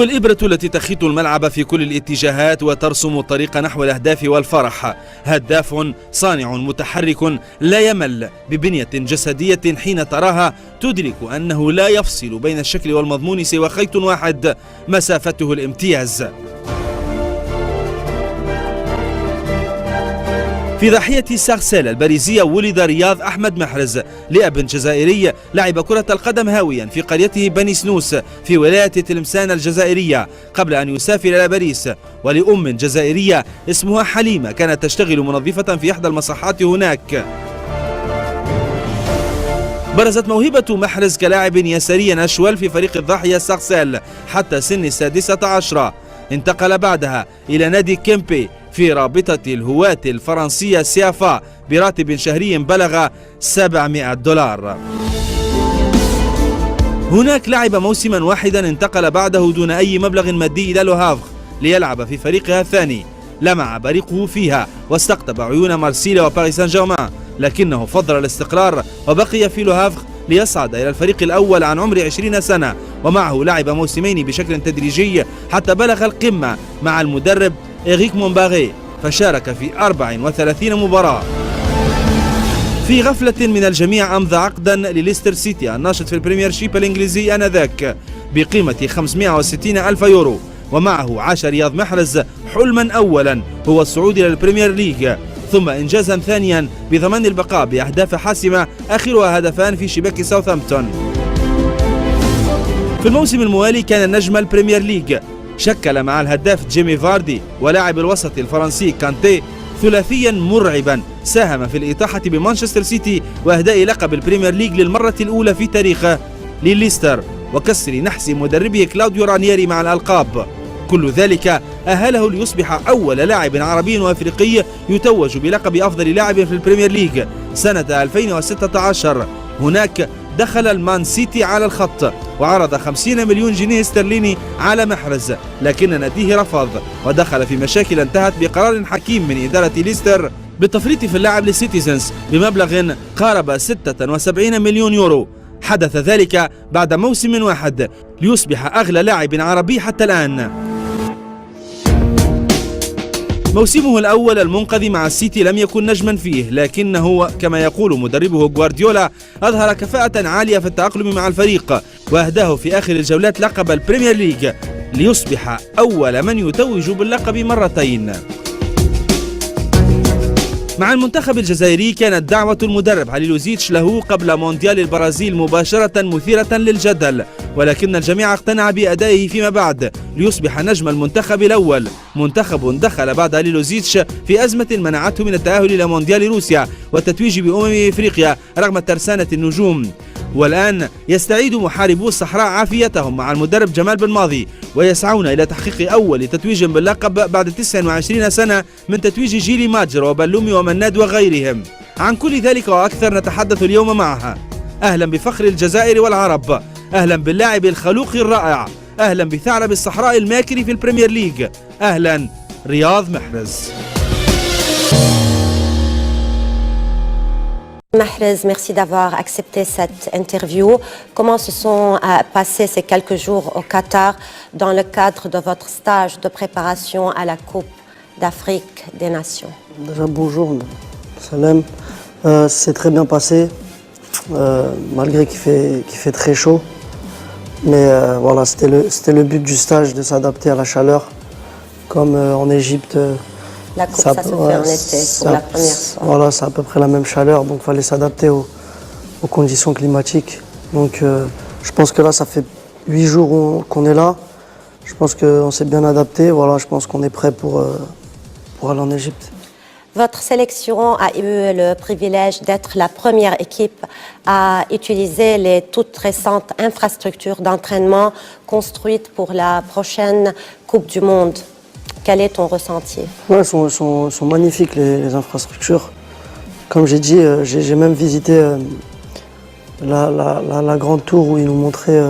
الإبرة التي تخيط الملعب في كل الاتجاهات وترسم الطريق نحو الأهداف والفرح. هداف صانع متحرك لا يمل، ببنية جسدية حين تراها تدرك أنه لا يفصل بين الشكل والمضمون سوى خيط واحد مسافته الامتياز. في ضاحية سارسيل الباريزية ولد رياض أحمد محرز لأب جزائري لعب كرة القدم هاويا في قريته بني سنوس في ولاية تلمسان الجزائرية قبل أن يسافر إلى باريس، ولأم جزائرية اسمها حليمة كانت تشتغل منظفة في إحدى المصحات هناك. برزت موهبة محرز كلاعب يساري أشول في فريق الضاحية سارسيل حتى سن 16. انتقل بعدها إلى نادي كيمبي في رابطة الهواة الفرنسية سيافا براتب شهري بلغ $700. هناك لعب موسما واحدا، انتقل بعده دون أي مبلغ مادي إلى لو هافغ ليلعب في فريقها الثاني. لمع بريقه فيها واستقطب عيون مارسيليا وباريس سان جيرمان، لكنه فضل الاستقرار وبقي في لو هافغ ليصعد إلى الفريق الأول عن عمر 20 سنة، ومعه لعب موسمين بشكل تدريجي حتى بلغ القمة مع المدرب إريك مونباغي، فشارك في 34 مباراة. في غفلة من الجميع أمضى عقدا لليستر سيتي الناشط في البريمير شيب الإنجليزي آنذاك بقيمة 560 ألف يورو، ومعه عاش رياض محرز حلما أولا هو الصعود إلى البريمير ليج، ثم إنجازا ثانيا بضمان البقاء بأهداف حاسمة آخرها هدفان في شباك ساوثهامبتون. في الموسم الموالي كان نجم البريمير ليج، شكل مع الهداف جيمي فاردي ولاعب الوسط الفرنسي كانتي ثلاثيا مرعبا ساهم في الإطاحة بمانشستر سيتي وإهداء لقب البريمير ليج للمرة الأولى في تاريخه لليستر وكسر نحس مدربه كلاوديو رانييري مع الألقاب. كل ذلك أهله ليصبح أول لاعب عربي وأفريقي يتوج بلقب أفضل لاعب في البريمير ليج سنة 2016. هناك دخل المان سيتي على الخط وعرض 50 مليون جنيه استرليني على محرز، لكن ناديه رفض ودخل في مشاكل انتهت بقرار حكيم من إدارة ليستر بالتفريط في اللاعب للسيتيزنز بمبلغ قارب 76 مليون يورو. حدث ذلك بعد موسم واحد ليصبح أغلى لاعب عربي حتى الآن. موسمه الأول المنقذ مع السيتي لم يكن نجما فيه، لكنه كما يقول مدربه غوارديولا أظهر كفاءة عالية في التأقلم مع الفريق، وأهداه في آخر الجولات لقب البريمير ليج ليصبح أول من يتوج باللقب مرتين. مع المنتخب الجزائري كانت دعوة المدرب علي لوزيتش له قبل مونديال البرازيل مباشرة مثيرة للجدل، ولكن الجميع اقتنع بأدائه فيما بعد ليصبح نجم المنتخب الأول. منتخب دخل بعد علي لوزيتش في أزمة منعته من التأهل إلى مونديال روسيا والتتويج بأمم إفريقيا رغم ترسانة النجوم، والآن يستعيد محاربو الصحراء عافيتهم مع المدرب جمال بن ماضي ويسعون إلى تحقيق أول تتويج باللقب بعد 29 سنة من تتويج جيلي ماجر وبلومي ومناد وغيرهم. عن كل ذلك وأكثر نتحدث اليوم معها. أهلا بفخر الجزائر والعرب، أهلا باللاعب الخلوق الرائع، أهلا بثعلب الصحراء الماكر في البريمير ليج، أهلا رياض محرز. Mahrez, merci d'avoir accepté cette interview. Comment se sont passés ces quelques jours au Qatar dans le cadre de votre stage de préparation à la Coupe d'Afrique des Nations? Déjà bonjour, salam. C'est très bien passé, malgré qu'il fait très chaud. Mais voilà, c'était le but du stage, de s'adapter à la chaleur. Comme en Égypte, la coupe, ça se fait en été pour la première fois. Voilà, c'est à peu près la même chaleur, donc il fallait s'adapter aux conditions climatiques. Donc je pense que là, ça fait 8 jours qu'on est là. Je pense qu'on s'est bien adapté. Voilà, je pense qu'on est prêt pour aller en Égypte. Votre sélection a eu le privilège d'être la première équipe à utiliser les toutes récentes infrastructures d'entraînement construites pour la prochaine Coupe du Monde. Quel est ton ressenti? Ouais, elles sont magnifiques les infrastructures. Comme j'ai dit, j'ai même visité la grande tour où ils nous montraient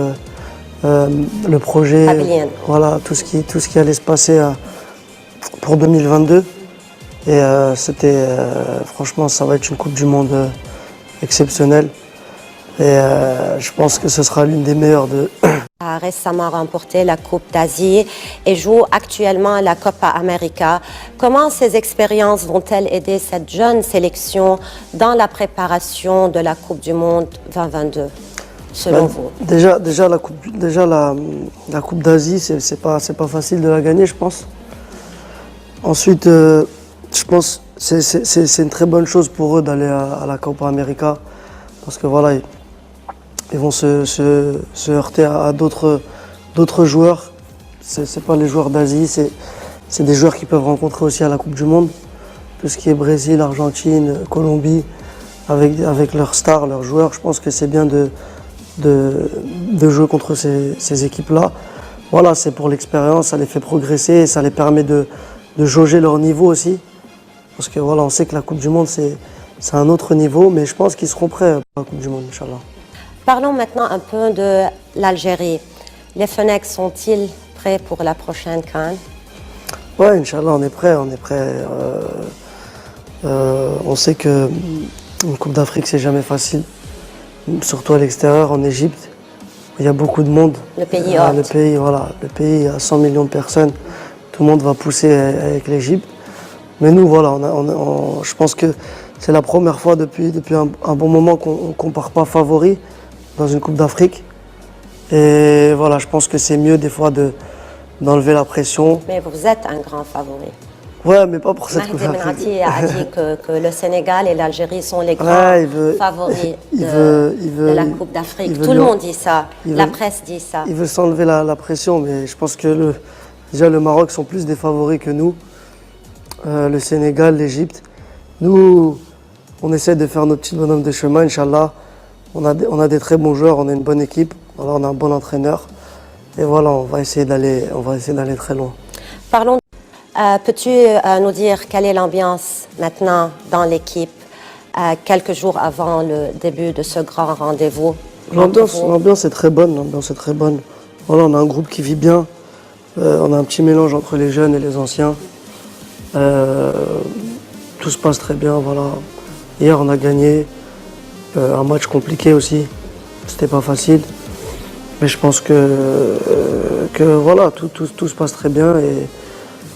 le projet, voilà, tout ce qui allait se passer pour 2022. Et franchement, ça va être une Coupe du Monde exceptionnelle. Et je pense que ce sera l'une des meilleures de... A récemment remporté la Coupe d'Asie et joue actuellement la Copa América. Comment ces expériences vont-elles aider cette jeune sélection dans la préparation de la Coupe du Monde 2022, selon vous? Déjà la Coupe d'Asie, c'est pas facile de la gagner, je pense. Ensuite, je pense que c'est une très bonne chose pour eux d'aller à la Copa América. Parce que voilà, ils vont se heurter à d'autres joueurs. C'est pas les joueurs d'Asie, c'est des joueurs qu'ils peuvent rencontrer aussi à la Coupe du Monde. Tout ce qui est Brésil, Argentine, Colombie, avec leurs stars, leurs joueurs, je pense que c'est bien de jouer contre ces équipes-là. Voilà, c'est pour l'expérience, ça les fait progresser et ça les permet de jauger leur niveau aussi. Parce que voilà, on sait que la Coupe du Monde, c'est un autre niveau, mais je pense qu'ils seront prêts pour la Coupe du Monde, Inch'Allah. Parlons maintenant un peu de l'Algérie. Les Fennecs sont-ils prêts pour la prochaine CAN? Ouais, Inch'Allah, on est prêts. On sait que une Coupe d'Afrique, c'est jamais facile. Surtout à l'extérieur, en Égypte. Il y a beaucoup de monde. Le pays hôte. Le pays a 100 millions de personnes. Tout le monde va pousser avec l'Égypte. Mais nous, voilà, je pense que c'est la première fois depuis un bon moment qu'on ne part pas favori dans une Coupe d'Afrique. Et voilà, je pense que c'est mieux des fois d'enlever la pression. Mais vous êtes un grand favori. Ouais, mais pas pour cette Coupe Mahdi d'Afrique. Benati a dit que le Sénégal et l'Algérie sont les grands favoris de la Coupe d'Afrique. Tout le monde dit ça, la presse dit ça. Il veut s'enlever la pression, mais je pense que déjà le Maroc sont plus des favoris que nous. Le Sénégal, l'Égypte. Nous, on essaie de faire nos petits bonhommes de chemin, Inch'Allah. On a des très bons joueurs, on a une bonne équipe, voilà, on a un bon entraîneur. Et voilà, on va essayer d'aller très loin. Parlons. Peux-tu nous dire quelle est l'ambiance maintenant dans l'équipe, quelques jours avant le début de ce grand rendez-vous? L'ambiance est très bonne, Voilà, on a un groupe qui vit bien. On a un petit mélange entre les jeunes et les anciens. Tout se passe très bien, voilà. Hier, on a gagné. Un match compliqué aussi. C'était pas facile. Mais je pense que voilà, tout se passe très bien et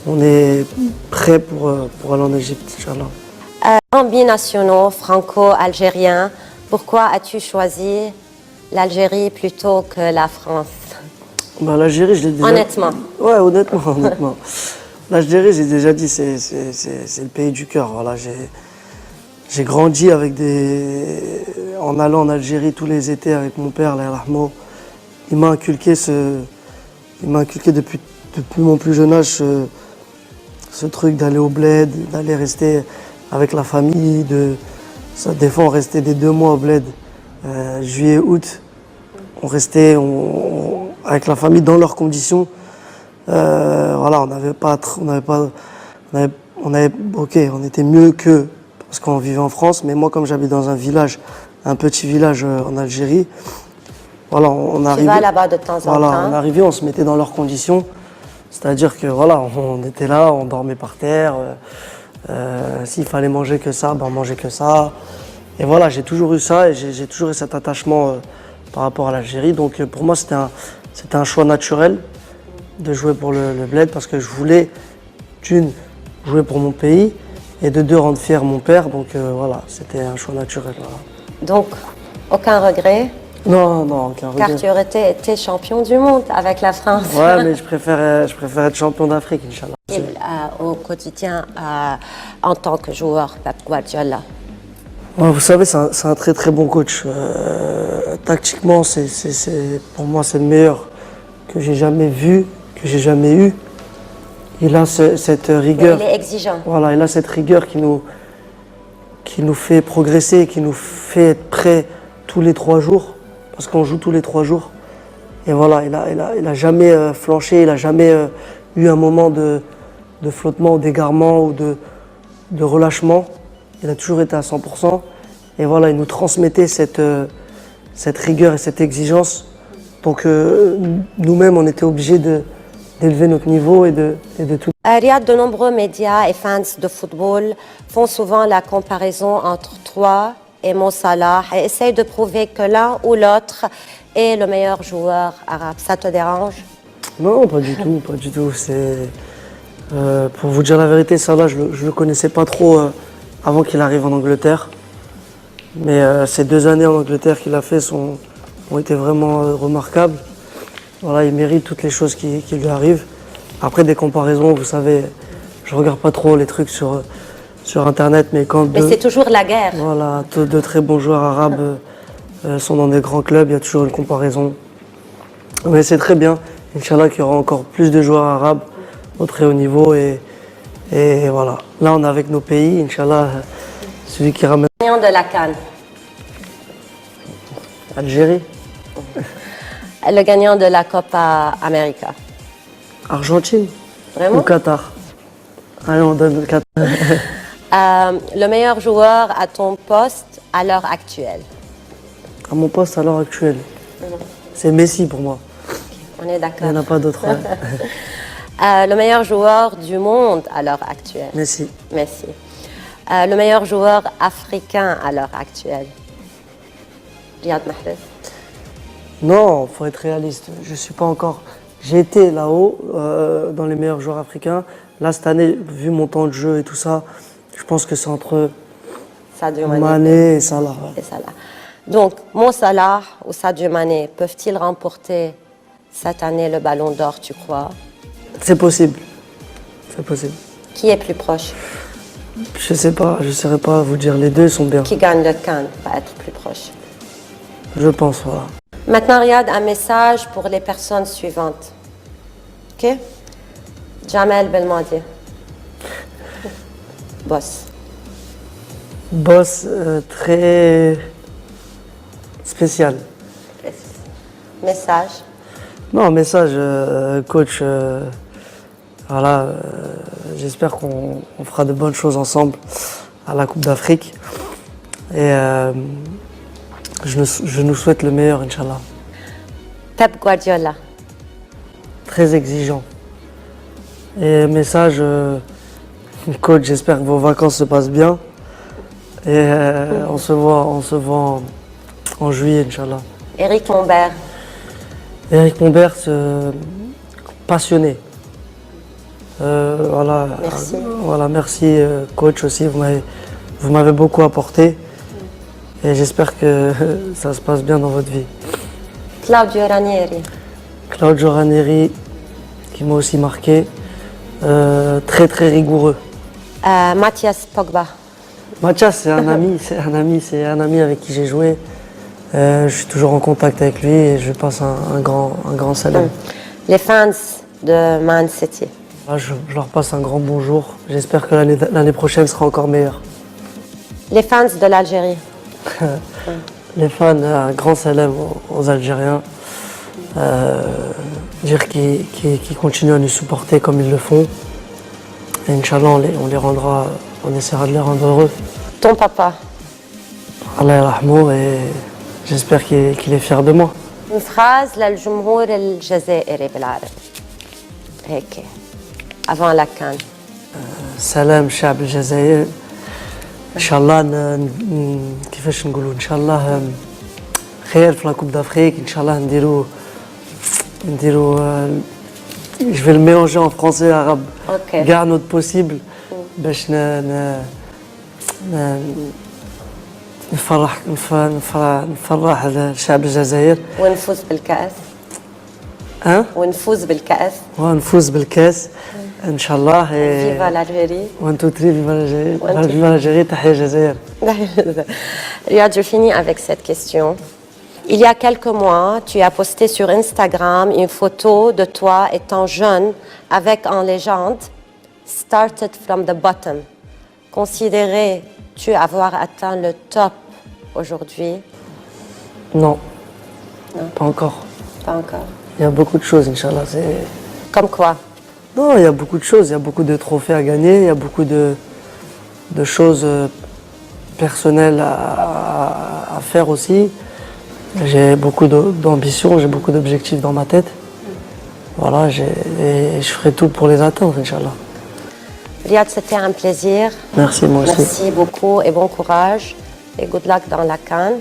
on est prêt pour aller en Égypte, Inch'Allah. En binationaux franco-algériens, pourquoi as-tu choisi l'Algérie plutôt que la France? L'Algérie, je l'ai déjà... Honnêtement. Ouais, honnêtement. L'Algérie, j'ai déjà dit, c'est le pays du cœur. Voilà, j'ai grandi en allant en Algérie tous les étés avec mon père, Allah yarhamou. Il m'a inculqué depuis mon plus jeune âge ce truc d'aller au bled, d'aller rester avec la famille. Des fois, on restait des 2 mois au bled. Juillet, août, on restait avec la famille dans leurs conditions. Voilà, on était mieux qu'eux parce qu'on vivait en France. Mais moi, comme j'habite dans un petit village en Algérie, voilà, on arrivait. Tu vas là-bas de temps en temps. On arrivait, on se mettait dans leurs conditions. C'est-à-dire que voilà, on était là, on dormait par terre. S'il fallait manger que ça, on mangeait que ça. Et voilà, j'ai toujours eu ça et j'ai toujours eu cet attachement par rapport à l'Algérie. Donc pour moi, c'était un choix naturel de jouer pour le bled parce que je voulais, d'une, jouer pour mon pays et de deux, rendre fier mon père. Donc voilà, c'était un choix naturel. Voilà. Donc, aucun regret? Non, aucun regret. Car tu aurais été champion du monde avec la France. Ouais, mais je préfère être champion d'Afrique, Inch'Allah. Et, au quotidien, en tant que joueur, Pep Guardiola? Ouais, vous savez, c'est un très très bon coach. Tactiquement, pour moi, c'est le meilleur que j'ai jamais vu, que j'ai jamais eu. Il a cette rigueur. Mais il est exigeant. Voilà, il a cette rigueur qui nous fait progresser, qui nous fait être prêts tous les 3 jours, parce qu'on joue tous les 3 jours. Et voilà, il a jamais flanché, il n'a jamais eu un moment de flottement, ou d'égarement ou de relâchement. Il a toujours été à 100%. Et voilà, il nous transmettait cette rigueur et cette exigence. Donc nous-mêmes, on était obligés d'élever notre niveau et de tout. Riyad, de nombreux médias et fans de football font souvent la comparaison entre toi et Mo Salah et essaye de prouver que l'un ou l'autre est le meilleur joueur arabe. Ça te dérange? Non, pas du tout, pas du tout. Pour vous dire la vérité, Salah, je ne le connaissais pas trop avant qu'il arrive en Angleterre. Mais ces 2 années en Angleterre qu'il a fait ont été vraiment remarquables. Voilà, il mérite toutes les choses qui lui arrivent. Après, des comparaisons, vous savez, je regarde pas trop les trucs sur Internet, mais quand Mais c'est toujours la guerre. voilà, de très bons joueurs arabes sont dans des grands clubs, il y a toujours une comparaison. Mais c'est très bien. Inch'Allah qu'il y aura encore plus de joueurs arabes au très haut niveau. Et voilà. Là, on est avec nos pays. Inch'Allah, celui qui ramène Gagnant de la CAN. Algérie, Le gagnant de la Copa América. Argentine Vraiment? ou Qatar. Allez, on donne le Qatar. Le meilleur joueur à ton poste à l'heure actuelle. À mon poste à l'heure actuelle, c'est Messi pour moi. On est Il d'accord. n'y en a pas d'autre. Ouais. Le meilleur joueur du monde à l'heure actuelle. Messi. Messi. Le meilleur joueur africain à l'heure actuelle. Riyad Mahrez. Non, faut être réaliste. Je suis pas encore. J'ai été là-haut dans les meilleurs joueurs africains. Là cette année, vu mon temps de jeu et tout ça, je pense que c'est entre Sadio Mané. Mané et Salah. Ouais. Et Salah. Donc, Mo Salah ou Sadio Mané peuvent-ils remporter cette année le Ballon d'Or, tu crois? C'est possible. C'est possible. Qui est plus proche? Je sais pas, je saurais pas vous dire. Les deux sont bien. Qui gagne le CAN va être plus proche. Je pense, voilà. Maintenant, Riyad, un message pour les personnes suivantes. OK? Jamel Belmadi. Boss. Boss très spécial. Message. Non, message, coach. Voilà, j'espère qu'on fera de bonnes choses ensemble à la Coupe d'Afrique. Et je nous souhaite le meilleur, Inch'Allah. Pep Guardiola. Très exigeant. Et message, coach, j'espère que vos vacances se passent bien. Et on se voit en juillet, Inch'Allah. Eric Mombert. Eric Mombert, passionné. Voilà, Merci. Voilà, merci coach aussi, vous m'avez beaucoup apporté et j'espère que ça se passe bien dans votre vie. Claudio Ranieri. Claudio Ranieri, qui m'a aussi marqué, très très rigoureux. Mathias Pogba. Mathias, c'est un ami avec qui j'ai joué. Je suis toujours en contact avec lui et je passe un grand salut. Les fans de Man City. Là, je leur passe un grand bonjour. J'espère que l'année prochaine sera encore meilleure. Les fans de l'Algérie. Les fans, un grand salam aux Algériens. Dire qu'ils continuent à nous supporter comme ils le font. Et Inch'Allah, on essaiera de les rendre heureux. Ton papa. Allah yarhamou, et j'espère qu'il est fier de moi. Une phrase للجمهور الجزائري بالعربي. هيك. Avant la CAN. سلام الشعب الجزائري. ان شاء الله كيفاش نقولوا ان شاء الله خير في لا كوب d'Afrique. ان شاء الله نديروا je vais le mélanger en français et arabe. Ok. Garde notre possible باش نفرح الشعب الجزائر. ونفوز بالكأس. ها؟ ونفوز بالكأس. ونفوز بالكاس ان شاء الله. Viva l'Algérie. 1 2 3 فيفا الجزائر. فيفا الجزائر، تحية الجزائر. Riyad, je finis avec cette question. Il y a quelques mois, tu as posté sur Instagram une photo de toi étant jeune avec en légende « Started from the bottom ». Considérais-tu avoir atteint le top aujourd'hui? Non, pas encore. Pas encore. Il y a beaucoup de choses, Inch'Allah. Comme quoi? Non, il y a beaucoup de choses. Il y a beaucoup de trophées à gagner. Il y a beaucoup de choses personnelles à faire aussi. J'ai beaucoup d'ambitions, j'ai beaucoup d'objectifs dans ma tête. Voilà, et je ferai tout pour les atteindre, Inch'Allah. Riyad, c'était un plaisir. Merci, moi aussi. Merci beaucoup et bon courage. et good luck dans la CAN.